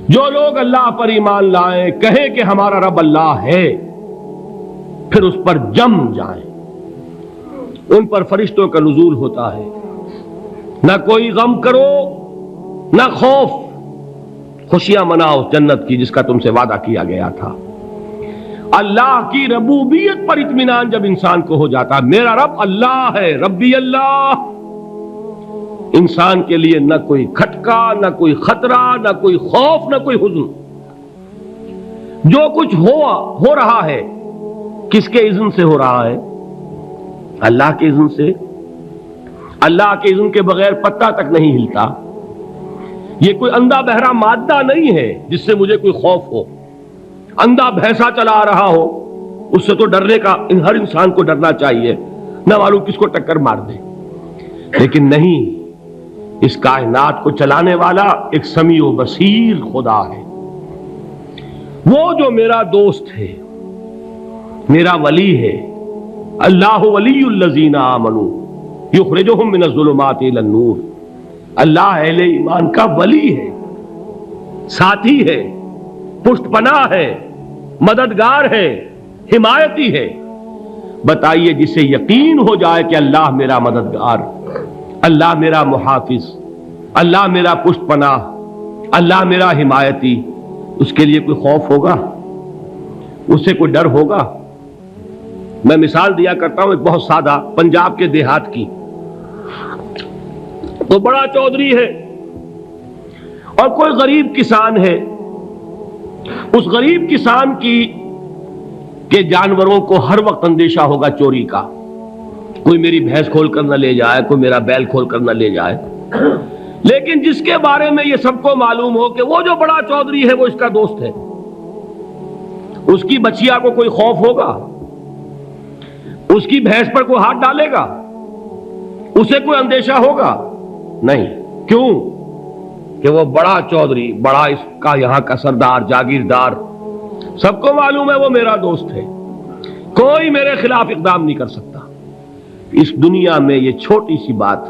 جو لوگ اللہ پر ایمان لائیں، کہیں کہ ہمارا رب اللہ ہے، پھر اس پر جم جائیں، ان پر فرشتوں کا نزول ہوتا ہے۔ نہ کوئی غم کرو نہ خوف، خوشیاں مناؤ جنت کی جس کا تم سے وعدہ کیا گیا تھا۔ اللہ کی ربوبیت پر اطمینان جب انسان کو ہو جاتا، میرا رب اللہ ہے، ربی اللہ، انسان کے لیے نہ کوئی کھٹکا، نہ کوئی خطرہ، نہ کوئی خوف، نہ کوئی حزن۔ جو کچھ ہو رہا ہے کس کے اذن سے ہو رہا ہے؟ اللہ کے اذن سے۔ اللہ کے اذن کے بغیر پتہ تک نہیں ہلتا۔ یہ کوئی اندھا بہرا مادہ نہیں ہے جس سے مجھے کوئی خوف ہو۔ اندھا بھینسا چلا آ رہا ہو، اس سے تو ڈرنے کا ہر انسان کو ڈرنا چاہیے، نہ معلوم کس کو ٹکر مار دے۔ لیکن نہیں، اس کائنات کو چلانے والا ایک سمیع و بصیر خدا ہے، وہ جو میرا دوست ہے، میرا ولی ہے۔ اللہ ولی الذین آمنوا یخرجہم من الظلمات الی النور۔ اللہ اہل ایمان کا ولی ہے، ساتھی ہے، پشت پناہ ہے، مددگار ہے، حمایتی ہے۔ بتائیے جسے یقین ہو جائے کہ اللہ میرا مددگار، اللہ میرا محافظ، اللہ میرا پشت پناہ، اللہ میرا حمایتی، اس کے لیے کوئی خوف ہوگا؟ اس سے کوئی ڈر ہوگا؟ میں مثال دیا کرتا ہوں ایک بہت سادہ، پنجاب کے دیہات کی۔ تو بڑا چودھری ہے اور کوئی غریب کسان ہے۔ اس غریب کسان کے جانوروں کو ہر وقت اندیشہ ہوگا چوری کا، کوئی میری بھینس کھول کر نہ لے جائے، کوئی میرا بیل کھول کر نہ لے جائے۔ لیکن جس کے بارے میں یہ سب کو معلوم ہو کہ وہ جو بڑا چودھری ہے وہ اس کا دوست ہے، اس کی بچیا کو کوئی خوف ہوگا؟ اس کی بھینس پر کوئی ہاتھ ڈالے گا؟ اسے کوئی اندیشہ ہوگا؟ نہیں۔ کیوں؟ کہ وہ بڑا چودھری، بڑا اس کا یہاں کا سردار، جاگیردار، سب کو معلوم ہے وہ میرا دوست ہے، کوئی میرے خلاف اقدام نہیں کر سکتا۔ اس دنیا میں یہ چھوٹی سی بات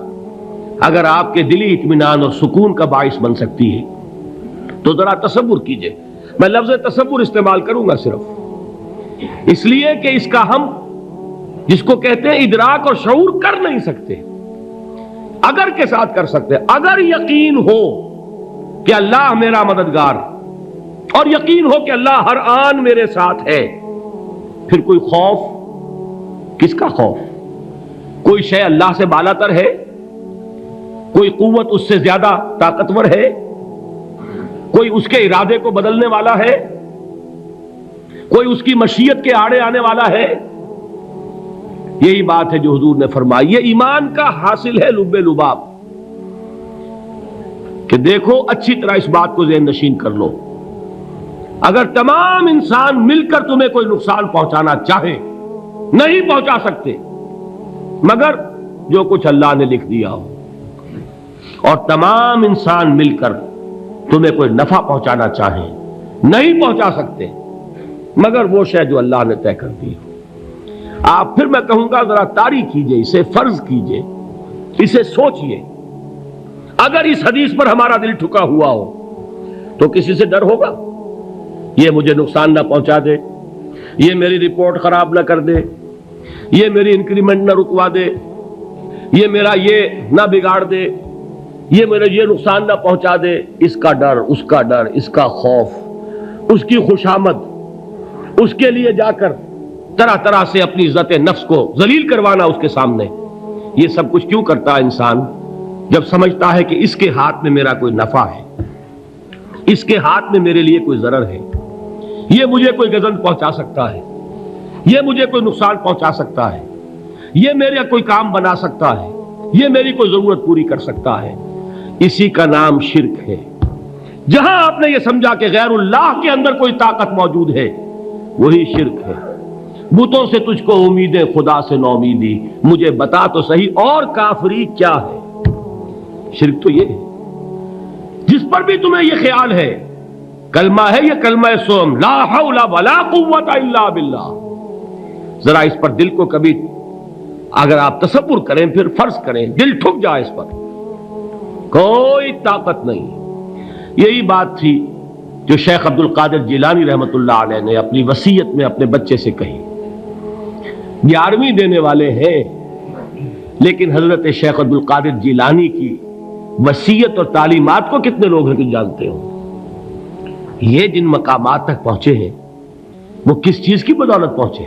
اگر آپ کے دلی اطمینان اور سکون کا باعث بن سکتی ہے تو ذرا تصور کیجئے۔ میں لفظ تصور استعمال کروں گا صرف اس لیے کہ اس کا ہم جس کو کہتے ہیں ادراک اور شعور کر نہیں سکتے، اگر کے ساتھ کر سکتے۔ اگر یقین ہو کہ اللہ میرا مددگار اور یقین ہو کہ اللہ ہر آن میرے ساتھ ہے، پھر کوئی خوف، کس کا خوف؟ کوئی شے اللہ سے بالاتر ہے؟ کوئی قوت اس سے زیادہ طاقتور ہے؟ کوئی اس کے ارادے کو بدلنے والا ہے؟ کوئی اس کی مشیت کے آڑے آنے والا ہے؟ یہی بات ہے جو حضور نے فرمائی۔ یہ ایمان کا حاصل ہے لب لباب، کہ دیکھو اچھی طرح اس بات کو ذہن نشین کر لو، اگر تمام انسان مل کر تمہیں کوئی نقصان پہنچانا چاہے نہیں پہنچا سکتے، مگر جو کچھ اللہ نے لکھ دیا ہو، اور تمام انسان مل کر تمہیں کوئی نفع پہنچانا چاہیں نہیں پہنچا سکتے، مگر وہ شے جو اللہ نے طے کر دی ہو۔ آپ پھر میں کہوں گا ذرا طاری کیجئے، اسے فرض کیجئے، اسے سوچئے۔ اگر اس حدیث پر ہمارا دل ٹھکا ہوا ہو تو کسی سے ڈر ہوگا؟ یہ مجھے نقصان نہ پہنچا دے، یہ میری رپورٹ خراب نہ کر دے، یہ میری انکریمنٹ نہ رکوا دے، یہ میرا یہ نہ بگاڑ دے، یہ میرا یہ نقصان نہ پہنچا دے۔ اس کا ڈر، اس کا ڈر، اس کا خوف، اس کی خوشامد، اس کے لیے جا کر طرح طرح سے اپنی عزت نفس کو ذلیل کروانا اس کے سامنے، یہ سب کچھ کیوں کرتا ہے انسان؟ جب سمجھتا ہے کہ اس کے ہاتھ میں میرا کوئی نفع ہے، اس کے ہاتھ میں میرے لیے کوئی ضرر ہے، یہ مجھے کوئی گزن پہنچا سکتا ہے، یہ مجھے کوئی نقصان پہنچا سکتا ہے، یہ میرا کوئی کام بنا سکتا ہے، یہ میری کوئی ضرورت پوری کر سکتا ہے، اسی کا نام شرک ہے۔ جہاں آپ نے یہ سمجھا کہ غیر اللہ کے اندر کوئی طاقت موجود ہے، وہی شرک ہے۔ بتوں سے تجھ کو امیدیں، خدا سے نومیدی، مجھے بتا تو صحیح اور کافری کیا ہے؟ شرک تو یہ ہے۔ جس پر بھی تمہیں یہ خیال ہے، کلمہ ہے یہ کلمہ سوم، لا حول ولا قوت الا باللہ، ذرا اس پر دل کو کبھی اگر آپ تصور کریں، پھر فرض کریں، دل ٹھک جائے اس پر، کوئی طاقت نہیں۔ یہی بات تھی جو شیخ عبد القادر جیلانی رحمۃ اللہ علیہ نے اپنی وصیت میں اپنے بچے سے کہی. 11ویں دینے والے ہیں، لیکن حضرت شیخ عبد القادر جیلانی کی وصیت اور تعلیمات کو کتنے لوگ ہیں کہ جانتے ہو؟ یہ جن مقامات تک پہنچے ہیں وہ کس چیز کی بدولت پہنچے؟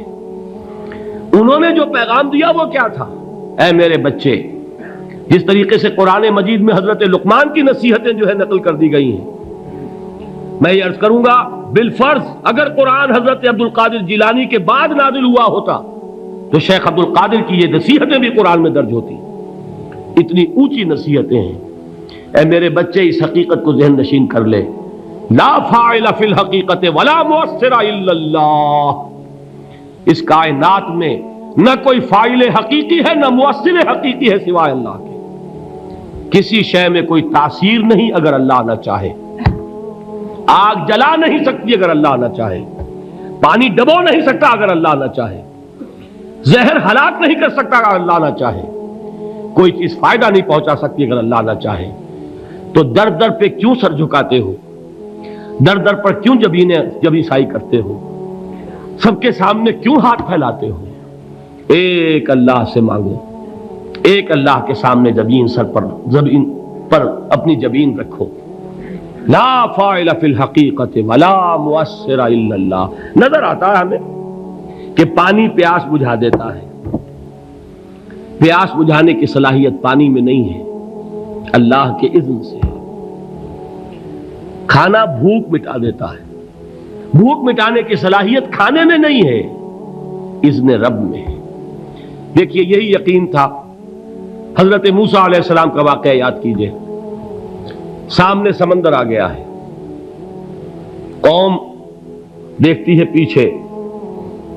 انہوں نے جو پیغام دیا وہ کیا تھا؟ اے میرے بچے، جس طریقے سے قرآن مجید میں حضرت لقمان کی نصیحتیں جو ہے نقل کر دی گئی ہیں، میں یہ عرض کروں گا بالفرض اگر قرآن حضرت عبد القادر جیلانی کے بعد نازل ہوا ہوتا تو شیخ عبد القادر کی یہ نصیحتیں بھی قرآن میں درج ہوتی. اتنی اونچی نصیحتیں ہیں. اے میرے بچے، اس حقیقت کو ذہن نشین کر لے، لا فاعل فی الحقیقت ولا مؤثر الا اللہ. اس کائنات میں نہ کوئی فاعل حقیقی ہے نہ مؤثر حقیقی ہے سوائے اللہ کے. کسی شے میں کوئی تاثیر نہیں اگر اللہ نہ چاہے. آگ جلا نہیں سکتی اگر اللہ نہ چاہے. پانی ڈبو نہیں سکتا اگر اللہ نہ چاہے. زہر ہلاک نہیں کر سکتا اگر اللہ نہ چاہے. کوئی چیز فائدہ نہیں پہنچا سکتی اگر اللہ نہ چاہے. تو در در پہ کیوں سر جھکاتے ہو؟ در در پر کیوں جبیں سائی کرتے ہو؟ سب کے سامنے کیوں ہاتھ پھیلاتے ہو؟ ایک اللہ سے مانگو. ایک اللہ کے سامنے زمین پر اپنی جبین رکھو. لا فاعل فی الحقیقت ولا مؤثر الا اللہ. نظر آتا ہے ہمیں کہ پانی پیاس بجھا دیتا ہے. پیاس بجھانے کی صلاحیت پانی میں نہیں ہے، اللہ کے اذن سے. کھانا بھوک مٹا دیتا ہے. بھوک مٹانے کی صلاحیت کھانے میں نہیں ہے، اذن رب میں ہے. دیکھیے یہی یقین تھا. حضرت موسیٰ علیہ السلام کا واقعہ یاد کیجئے. سامنے سمندر آ گیا ہے، قوم دیکھتی ہے پیچھے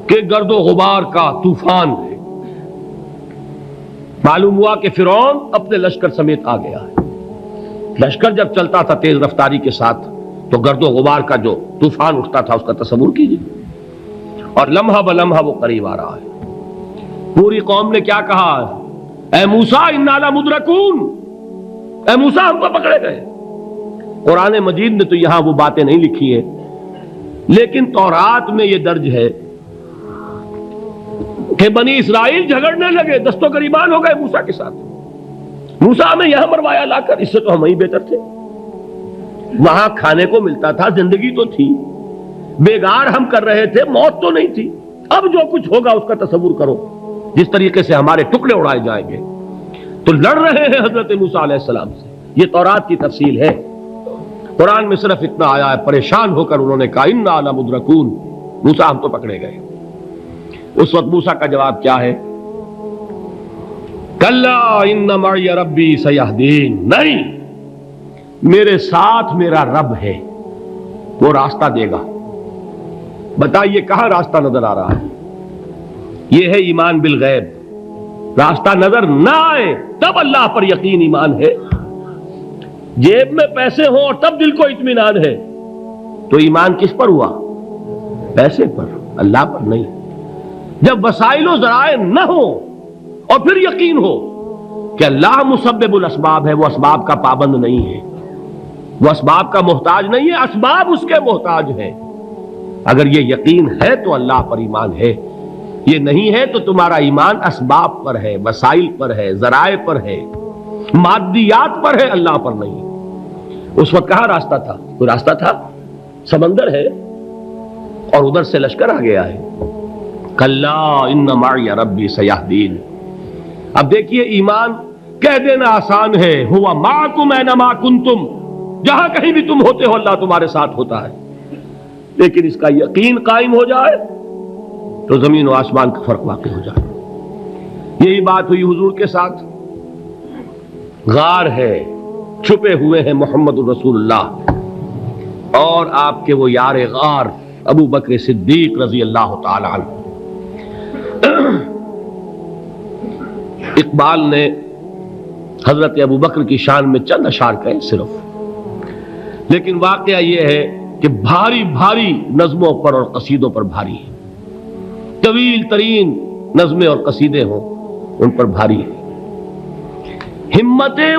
کہ گرد و غبار کا طوفان ہے. معلوم ہوا کہ فرعون اپنے لشکر سمیت آ گیا ہے. لشکر جب چلتا تھا تیز رفتاری کے ساتھ تو گرد و غبار کا جو طوفان اٹھتا تھا اس کا تصور کیجیے. اور لمحہ بلمحہ وہ قریب آ رہا ہے. پوری قوم نے کیا کہا؟ اے موسیٰ انا لمدرکون. اے موسیٰ ہم کو پکڑے گئے. قرآن مجید نے تو یہاں وہ باتیں نہیں لکھی ہیں، لیکن تورات میں یہ درج ہے کہ بنی اسرائیل جھگڑنے لگے، دست و گریبان ہو گئے موسیٰ کے ساتھ. موسیٰ ہمیں یہاں مروایا لا کر، اس سے تو ہم ہی بہتر تھے. وہاں کھانے کو ملتا تھا، زندگی تو تھی، بیگار ہم کر رہے تھے، موت تو نہیں تھی. اب جو کچھ ہوگا اس کا تصور کرو، جس طریقے سے ہمارے ٹکڑے اڑائے جائیں گے. تو لڑ رہے ہیں حضرت موسیٰ علیہ السلام سے. یہ تورات کی تفصیل ہے. قرآن میں صرف اتنا آیا ہے، پریشان ہو کر انہوں نے کہا انا لمدرکون. موسیٰ ہم تو پکڑے گئے. اس وقت موسیٰ کا جواب کیا ہے؟ کلا ان معی ربی سیہدین. نہیں، میرے ساتھ میرا رب ہے، وہ راستہ دے گا. بتائیے کہاں راستہ نظر آ رہا ہے؟ یہ ہے ایمان بالغیب. راستہ نظر نہ آئے تب اللہ پر یقین ایمان ہے. جیب میں پیسے ہوں اور تب دل کو اطمینان ہے تو ایمان کس پر ہوا؟ پیسے پر، اللہ پر نہیں. جب وسائل و ذرائع نہ ہو اور پھر یقین ہو کہ اللہ مسبب الاسباب ہے، وہ اسباب کا پابند نہیں ہے، وہ اسباب کا محتاج نہیں ہے، اسباب اس کے محتاج ہیں. اگر یہ یقین ہے تو اللہ پر ایمان ہے. یہ نہیں ہے تو تمہارا ایمان اسباب پر ہے، وسائل پر ہے، ذرائع پر ہے، مادیات پر ہے، اللہ پر نہیں. اس وقت کہاں راستہ تھا؟ کوئی راستہ تھا؟ سمندر ہے اور ادھر سے لشکر آ گیا ہے. کلا ان معی ربی سیہدین. اب دیکھیے ایمان کہہ دینا آسان ہے، ہوا معکم اینما کنتم. جہاں کہیں بھی تم ہوتے ہو اللہ تمہارے ساتھ ہوتا ہے. لیکن اس کا یقین قائم ہو جائے تو زمین و آسمان کا فرق واقع ہو جائے. یہی بات ہوئی حضور کے ساتھ. غار ہے، چھپے ہوئے ہیں محمد الرسول اللہ اور آپ کے وہ یار غار ابو بکر صدیق رضی اللہ تعالی عنہ. اقبال نے حضرت ابو بکر کی شان میں چند اشعار کہے صرف، لیکن واقعہ یہ ہے کہ بھاری بھاری نظموں پر اور قصیدوں پر بھاری ہے. طویل ترین نظمیں اور قصیدے ہوں ان پر بھاری ہے. ہمتیں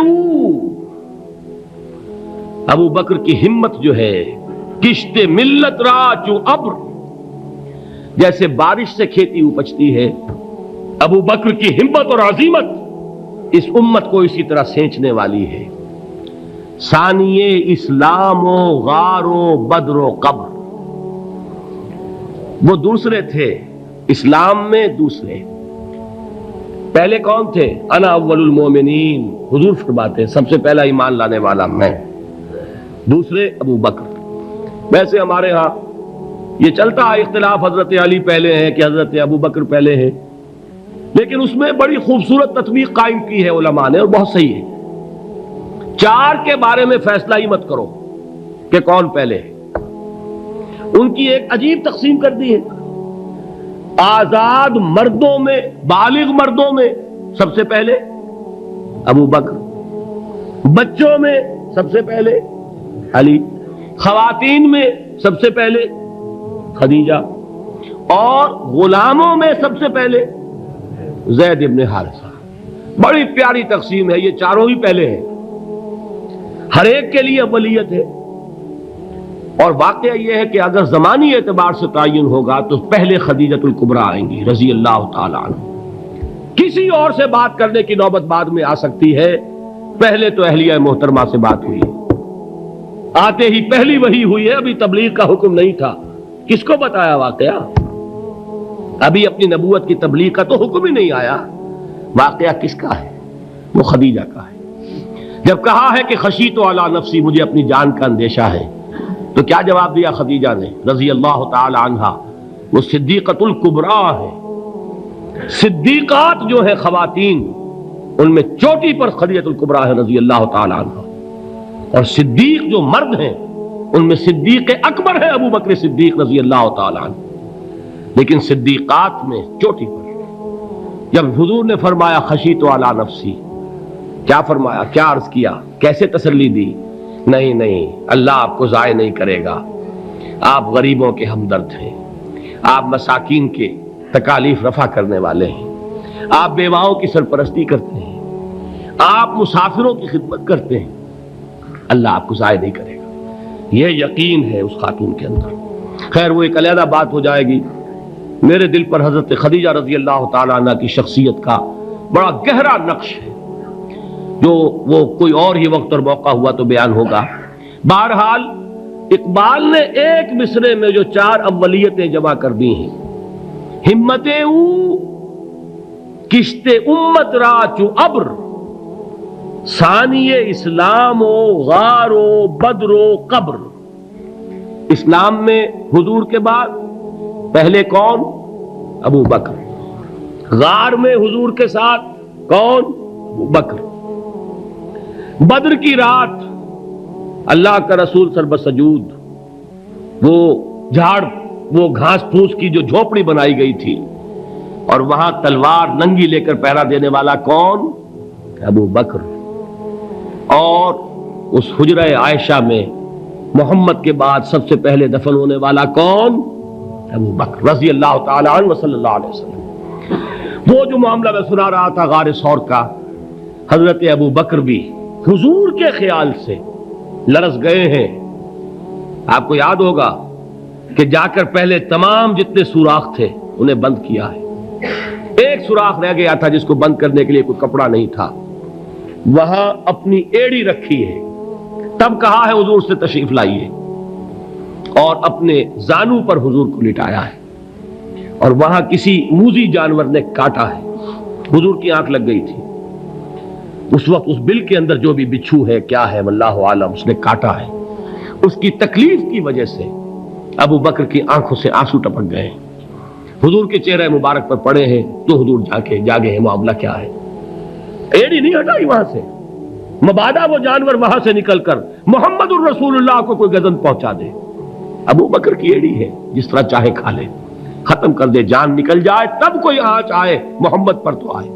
ابو بکر کی ہمت جو ہے کشت ملت را چو ابر، جیسے بارش سے کھیتی اپجتی ہے، ابو بکر کی ہمت اور عزیمت اس امت کو اسی طرح سینچنے والی ہے۔ ثانیے اسلام و غار و بدر و قبر، وہ دوسرے تھے اسلام میں، دوسرے پہلے کون تھے؟ انا اول المومنین، حضور فرماتے ہیں سب سے پہلا ایمان لانے والا میں، دوسرے ابو بکر۔ ویسے ہمارے ہاں یہ چلتا ہے اختلاف، حضرت علی پہلے ہیں کہ حضرت ابو بکر پہلے ہیں، لیکن اس میں بڑی خوبصورت تطبیق قائم کی ہے علماء نے، اور بہت صحیح ہے۔ چار کے بارے میں فیصلہ ہی مت کرو کہ کون پہلے ہے، ان کی ایک عجیب تقسیم کر دی ہے۔ آزاد مردوں میں، بالغ مردوں میں سب سے پہلے ابو بکر، بچوں میں سب سے پہلے علی، خواتین میں سب سے پہلے خدیجہ، اور غلاموں میں سب سے پہلے زید ابن حارثہ۔ بڑی پیاری تقسیم ہے، یہ چاروں ہی پہلے ہیں، ہر ایک کے لیے اولیت ہے۔ اور واقعہ یہ ہے کہ اگر زمانی اعتبار سے تعین ہوگا تو پہلے خدیجۃ الکبریٰ آئیں گی رضی اللہ تعالی عنہ، کسی اور سے بات کرنے کی نوبت بعد میں آ سکتی ہے، پہلے تو اہلیہ محترمہ سے بات ہوئی ہے، آتے ہی پہلی وحی ہوئی ہے، ابھی تبلیغ کا حکم نہیں تھا، کس کو بتایا واقعہ؟ ابھی اپنی نبوت کی تبلیغ کا تو حکم ہی نہیں آیا، واقعہ کس کا ہے؟ وہ خدیجہ کا ہے۔ جب کہا ہے کہ خشیت علی نفسی، مجھے اپنی جان کا اندیشہ ہے، تو کیا جواب دیا خدیجہ نے رضی اللہ تعالی عنہا؟ وہ صدیقۃ الکبریٰ ہے، صدیقات جو ہے خواتین ان میں چوٹی پر خدیجۃ الکبریٰ ہے رضی اللہ تعالی عنہا، اور صدیق جو مرد ہیں ان میں صدیق اکبر ہے ابو بکر صدیق رضی اللہ تعالی عنہ، لیکن صدیقات میں چوٹی پر۔ جب حضور نے فرمایا خشیت علی نفسی، کیا فرمایا؟ کیا عرض کیا؟ کیسے تسلی دی؟ نہیں نہیں، اللہ آپ کو ضائع نہیں کرے گا، آپ غریبوں کے ہمدرد ہیں، آپ مساکین کے تکالیف رفع کرنے والے ہیں، آپ بیواؤں کی سرپرستی کرتے ہیں، آپ مسافروں کی خدمت کرتے ہیں، اللہ آپ کو ضائع نہیں کرے گا۔ یہ یقین ہے اس خاتون کے اندر۔ خیر وہ ایک علیحدہ بات ہو جائے گی۔ میرے دل پر حضرت خدیجہ رضی اللہ تعالی عنہ کی شخصیت کا بڑا گہرا نقش ہے، جو وہ کوئی اور ہی وقت اور موقع ہوا تو بیان ہوگا۔ بہرحال اقبال نے ایک مصرے میں جو چار اولیتیں جمع کر دی ہیں، ہمتیں او کشت امت را چو ابر، ثانی اسلام و غار و بدر و قبر۔ اسلام میں حضور کے بعد پہلے کون؟ ابو بکر۔ غار میں حضور کے ساتھ کون؟ ابو بکر۔ بدر کی رات اللہ کا رسول سربسجود وہ جھاڑ، وہ گھاس پھوس کی جو جھوپڑی بنائی گئی تھی، اور وہاں تلوار ننگی لے کر پہرا دینے والا کون؟ ابو بکر۔ اور اس حجرہ عائشہ میں محمد کے بعد سب سے پہلے دفن ہونے والا کون؟ ابو بکر رضی اللہ تعالی عنہ صلی اللہ علیہ وسلم۔ وہ جو معاملہ میں سنا رہا تھا غار ثور کا، حضرت ابو بکر بھی حضور کے خیال سے لرز گئے ہیں۔ آپ کو یاد ہوگا کہ جا کر پہلے تمام جتنے سوراخ تھے انہیں بند کیا ہے، ایک سوراخ رہ گیا تھا جس کو بند کرنے کے لیے کوئی کپڑا نہیں تھا، وہاں اپنی ایڑی رکھی ہے، تب کہا ہے حضور سے تشریف لائیے، اور اپنے زانو پر حضور کو لٹایا ہے، اور وہاں کسی موذی جانور نے کاٹا ہے، حضور کی آنکھ لگ گئی تھی، اس وقت اس بل کے اندر جو بھی بچھو ہے کیا ہے واللہ عالم، اس نے کاٹا ہے، اس کی تکلیف کی وجہ سے ابو بکر کی آنکھوں سے آنسو ٹپک گئے، حضور کے چہرے مبارک پر پڑے ہیں، تو حضور جاگے ہیں، معاملہ کیا ہے؟ ایڑی نہیں ہٹائی وہاں سے، مبادا وہ جانور وہاں سے نکل کر محمد الرسول اللہ کو کوئی گزن پہنچا دے، ابو بکر کی ایڑی ہے، جس طرح چاہے کھا لے، ختم کر دے، جان نکل جائے تب کوئی آنچ آئے محمد پر تو آئے،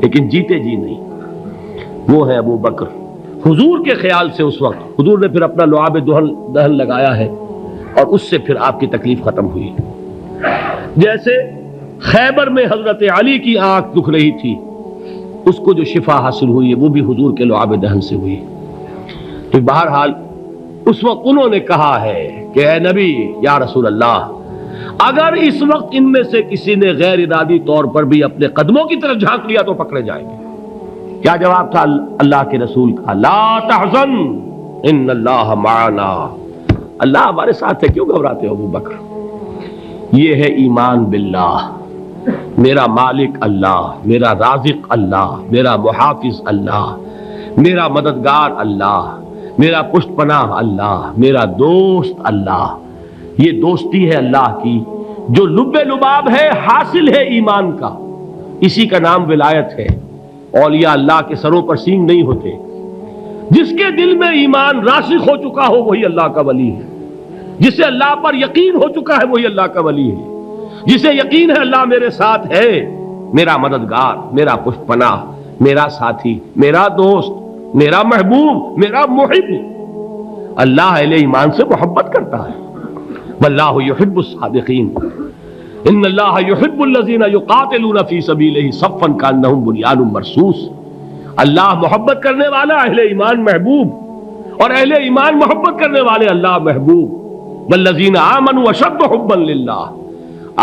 لیکن جیتے جی نہیں۔ وہ ہے ابو بکر حضور کے خیال سے۔ اس وقت حضور نے پھر اپنا لعاب دہن لگایا ہے، اور اس سے پھر آپ کی تکلیف ختم ہوئی۔ جیسے خیبر میں حضرت علی کی آنکھ دکھ رہی تھی، اس کو جو شفا حاصل ہوئی ہے وہ بھی حضور کے لعاب دہن سے ہوئی۔ تو بہرحال اس وقت انہوں نے کہا ہے کہ اے نبی یا رسول اللہ، اگر اس وقت ان میں سے کسی نے غیر ارادی طور پر بھی اپنے قدموں کی طرف جھانک لیا تو پکڑے جائیں گے۔ کیا جواب تھا اللہ کے رسول کا؟ لا تحزن ان اللہ معنا، اللہ ہمارے ساتھ ہے، کیوں گھبراتے ہو ابو بکر؟ یہ ہے ایمان باللہ، میرا مالک اللہ، میرا رازق اللہ، میرا محافظ اللہ، میرا مددگار اللہ، میرا پشت پناہ اللہ، میرا دوست اللہ۔ یہ دوستی ہے اللہ کی جو لب لباب ہے، حاصل ہے ایمان کا، اسی کا نام ولایت ہے۔ اولیاء اللہ کے سروں پر سینگ نہیں ہوتے، جس کے دل میں ایمان راسخ ہو چکا ہو وہی اللہ کا ولی ہے، جسے اللہ پر یقین ہو چکا ہے وہی اللہ کا ولی ہے، جسے یقین ہے اللہ میرے ساتھ ہے، میرا مددگار، میرا پشت پناہ، میرا ساتھی، میرا دوست، میرا محبوب، میرا محب۔ اللہ اہل ایمان سے محبت کرتا ہے، واللہ یحب الصادقین، ان اللہ یحب الذین یقاتلون فی سبیلہ صفا کانہم بنیان مرصوص۔ اللہ محبت کرنے والا، اہل ایمان محبوب، اور اہل ایمان محبت کرنے والے اللہ محبوب۔ والذین آمنوا اشد حبا للہ۔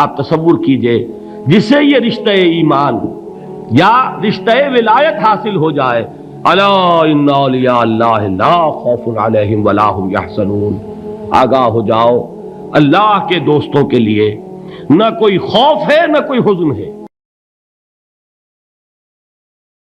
آپ تصور کیجئے جسے یہ رشتہ ایمان یا رشتہ ولایت حاصل ہو جائے، الا ان اولیاء اللہ لا خوف علیہم ولا هم یحزنون، آگاہ ہو جاؤ، اللہ کے دوستوں کے لیے نہ کوئی خوف ہے نہ کوئی حزن ہے۔